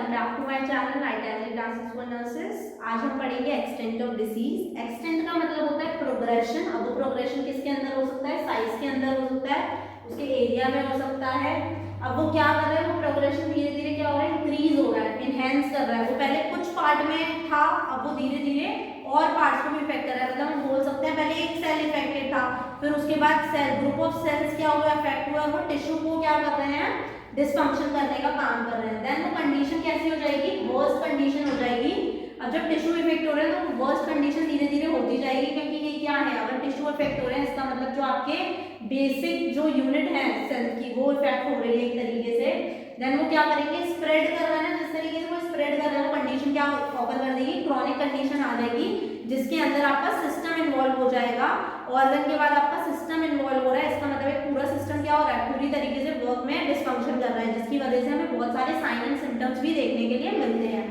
Welcome back to my channel आईटेली classes for nurses. आज हम पढ़ेंगे एक्सटेंट ऑफ डिसीज। एक्सटेंट का मतलब होता है प्रोग्रेशन। अब वो प्रोग्रेशन किसके अंदर हो सकता है? साइज के अंदर हो सकता है, उसके एरिया में हो सकता है। अब वो क्या कर रहा है? वो प्रोग्रेशन धीरे धीरे क्या हो रहा है? इंक्रीज हो रहा है, इनहेंस कर रहा है। वो पहले कुछ पार्ट में था, अब वो धीरे धीरे और पार्ट्स को भी इफेक्ट कर रहा है। मतलब हम बोल सकते हैं पहले एक सेल इफेक्टेड था, फिर उसके बाद सेल ग्रुप ऑफ सेल्स क्या हुआ? इफेक्ट हुआ। वो टिश्यू को क्या कर रहे हैं? डिसफंक्शन करने का काम कर रहे हैं। देन वो कंडीशन कैसी हो जाएगी? वर्स्ट कंडीशन हो जाएगी। अब जब टिश्यू इफेक्ट हो रहे हैं तो वर्स्ट कंडीशन धीरे धीरे होती जाएगी, क्योंकि ये क्या है? अगर टिश्यू इफेक्ट हो रहे हैं इसका मतलब जो आपके बेसिक जो यूनिट है सेल की वो इफेक्ट हो रही है एक तरीके से। देन वो क्या करेंगे? स्प्रेड कर रहे हैं। जिस तरीके से वो स्प्रेड कर रहे हैं वो कंडीशन क्या ऑकर कर देगी? क्रॉनिक कंडीशन आ जाएगी, जिसके अंदर आपका सिस्टम इन्वॉल्व हो जाएगा। ऑर्गन के बाद आपका सिस्टम इन्वॉल्व हो रहा है। इसका मतलब एक पूरा सिस्टम क्या हो रहा है? पूरी तरीके से वर्क में डिसफंक्शन कर रहा है, जिसकी वजह से हमें बहुत सारे साइन एंड सिम्टम्स भी देखने के लिए मिलते हैं।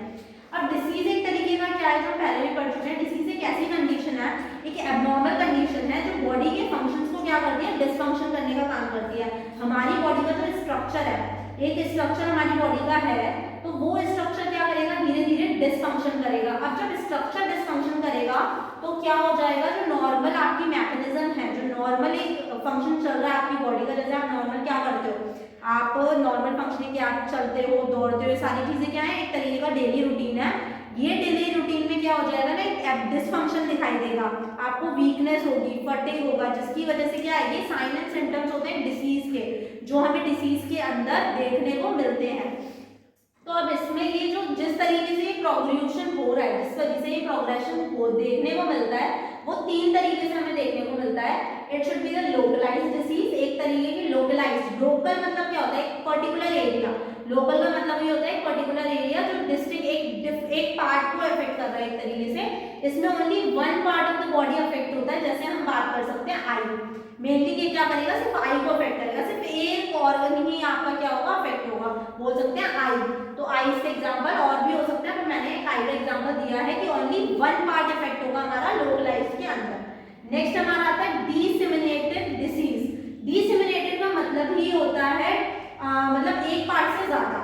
अब डिसीज एक तरीके का क्या है जो पहले भी पढ़ चुके हैं। डिसीज एक ऐसी कंडीशन है, एक एबनॉर्मल कंडीशन है जो बॉडी के फंक्शंस को क्या करती है? डिसफंक्शन करने का काम करती है। हमारी बॉडी का जो स्ट्रक्चर है, एक स्ट्रक्चर हमारी बॉडी का है, तो वो स्ट्रक्चर क्या करेगा? धीरे धीरे डिसफंक्शन करेगा। अब जब स्ट्रक्चर डिसफंक्शन करेगा तो क्या हो जाएगा? जो नॉर्मल आपकी मैकेनिज्म है, जो नॉर्मल एक फंक्शन चल रहा है आपकी बॉडी का, जैसे आप नॉर्मल क्या करते हो? आप नॉर्मल फंक्शनिंग के आप चलते हो, दौड़ते हो, सारी चीजें क्या है? एक तरीके का डेली रूटीन है। ये डेली रूटीन में क्या हो जाएगा ना? एक डिसफंक्शन दिखाई देगा, आपको वीकनेस होगी, फटीग होगा, जिसकी वजह से क्या है? ये साइन एंड सिम्टम्स होते हैं डिसीज के, जो हमें डिसीज के अंदर देखने को मिलते हैं। तो अब इसमें ये जो जिस तरीके से ये प्रोग्रेशन हो रहा है, जिस वजह से ये प्रोग्रेशन को देखने को मिलता है, वो तीन तरीके से हमें देखने को मिलता है। It should be the localised disease, एक तरीके की लोकलाइज्ड। लोकल मतलब क्या होता है? एक पर्टिकुलर एरिया। लोकल का मतलब ये होता है एक पर्टिकुलर एरिया जो डिस्ट्रिक्ट एक पार्ट को अफेक्ट कर रहा है एक तरीके से। इसमें only one part of the body affect होता है। जैसे हम बात कर सकते हैं आई, मेनली ये क्या करेगा? सिर्फ आई को अफेक्ट करेगा, सिर्फ एक ऑर्गन ही आपका क्या होगा? अफेक्ट होगा। बोल सकते हैं आई, तो आई से एग्जांपल और भी हो सकता है, पर मैंने एक आई का एग्जांपल दिया है कि ओनली वन पार्ट इफेक्ट होगा हमारा लोकलाइज्ड के अंदर। नेक्स्ट हमारा आता है डिसेमिनेटेड डिसीज। डिसेमिनेटेड का मतलब ही होता है मतलब एक पार्ट से ज्यादा,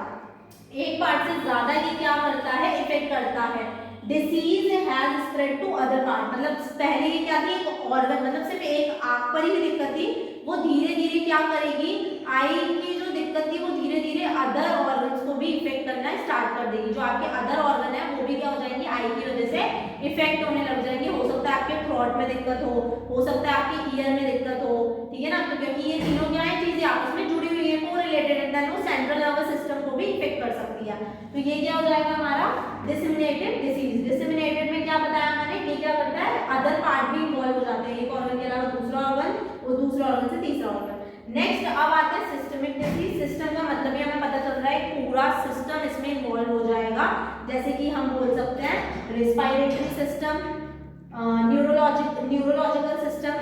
एक पार्ट से ज्यादा ये क्या करता है? इफेक्ट करता है। Disease has spread to other part, मतलब पहले ये क्या थी? एक ऑर्गन, मतलब सिर्फ एक आंख पर ही दिक्कत थी, वो धीरे धीरे क्या करेगी? आई की जो दिक्कत थी वो धीरे धीरे अदर ऑर्गन्स को भी इफेक्ट करना स्टार्ट कर देगी। जो आपके अदर ऑर्गन है वो भी क्या हो जाएंगे? आई की वजह से इफेक्ट होने लग जाएंगे। हो सकता है आपके थ्रोट में दिक्कत हो सकता है आपके ईयर में दिक्कत हो, ठीक है ना? तो क्योंकि ये तीनों क्या है? चीजें आपस में जुड़ी हुई है, कोरिलेटेड है, देन वो सेंट्रल नर्वस सिस्टम को भी इफेक्ट कर सकती है। तो ये क्या हो जाएगा हमारा? Disseminated disease. डिसेमिनेटेड में क्या बताया मैंने? ये क्या करता है? अदर पार्ट भी इन्वॉल्व हो जाते हैं, एक ऑर्गन के अलावा दूसरा ऑर्गन, और दूसरा ऑर्गन से तीसरा ऑर्गन। नेक्स्ट अब आते हैं सिस्टमिक डिसीज। सिस्टम का मतलब ही हमें पता चल रहा है पूरा सिस्टम इसमें इन्वॉल्व हो जाएगा। जैसे कि हम बोल सकते हैं respiratory system, neurological system,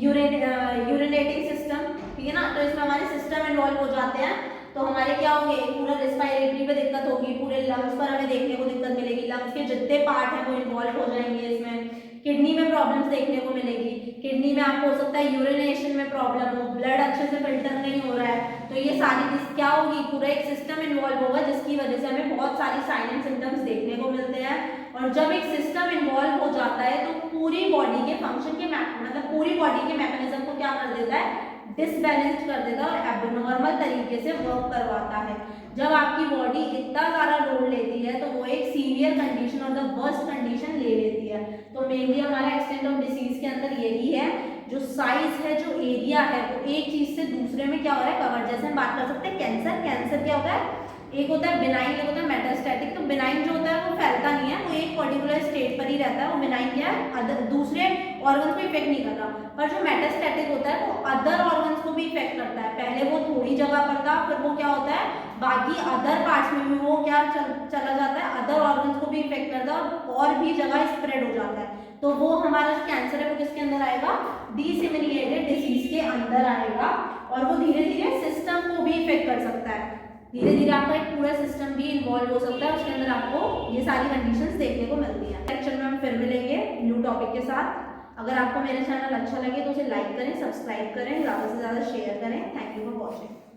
urinating system, ठीक है ना? तो इसमें हमारे सिस्टम इन्वॉल्व हो जाते हैं। तो हमारे क्या होंगे? पूरा रेस्पिरेटरी पे दिक्कत होगी, पूरे लंग्स पर हमें देखने को दिक्कत मिलेगी, लंग्स के जितने पार्ट हैं वो इन्वॉल्व हो जाएंगे इसमें। किडनी में प्रॉब्लम्स देखने को मिलेगी, किडनी में आपको हो सकता है यूरिनेशन में प्रॉब्लम हो, ब्लड अच्छे से फिल्टर नहीं हो रहा है, तो ये सारी क्या होगी? पूरा एक सिस्टम इन्वॉल्व होगा, जिसकी वजह से हमें बहुत सारी साइन एंड सिम्टम्स देखने को मिलते हैं। और जब एक सिस्टम इन्वॉल्व हो जाता है तो पूरी बॉडी के फंक्शन के मतलब पूरी बॉडी के मैकेनिज्म को क्या कर देता है? डिसबैलेंस्ड कर देता है और एबनॉर्मल तरीके से वर्क करवाता है। जब आपकी बॉडी इतना सारा लोड लेती है तो वो एक सीवियर कंडीशन और द वर्स्ट कंडीशन ले लेती है। तो मेनली हमारा एक्सटेंट ऑफ डिसीज के अंदर यही है, जो साइज है, जो एरिया है, वो एक चीज से दूसरे में क्या हो रहा है? कवर। जैसे हम बात कर सकते हैं कैंसर। कैंसर क्या होता है? एक होता है बिनाइन, एक होता है मेटास्टैटिक। तो बिनाइन जो होता है वो फैलता नहीं है, वो एक पर्टिकुलर स्टेट पर ही रहता है। वो बिनाइन क्या है? अदर दूसरे ऑर्गन्स को इफेक्ट नहीं कर रहा। पर जो मेटास्टैटिक होता है वो अदर ऑर्गन्स को भी इफेक्ट करता है। पहले वो थोड़ी जगह पर था, फिर वो क्या होता है? बाकी अदर पार्ट्स में भी वो क्या चला जाता है? अदर ऑर्गन्स को भी इफेक्ट करता है और भी जगह स्प्रेड हो जाता है। तो वो हमारा जो कैंसर है वो किसके अंदर आएगा? डिसेमिनेटेड डिसीज के अंदर आएगा। और वो धीरे धीरे सिस्टम को भी इफेक्ट कर सकता है। धीरे धीरे आपका एक पूरा सिस्टम भी इन्वॉल्व हो सकता है, उसके अंदर आपको ये सारी कंडीशंस देखने को मिलती हैं। लेक्चर में हम फिर मिलेंगे न्यू टॉपिक के साथ। अगर आपको मेरा चैनल अच्छा लगे तो उसे लाइक करें, सब्सक्राइब करें, ज़्यादा से ज़्यादा शेयर करें। Thank you for watching.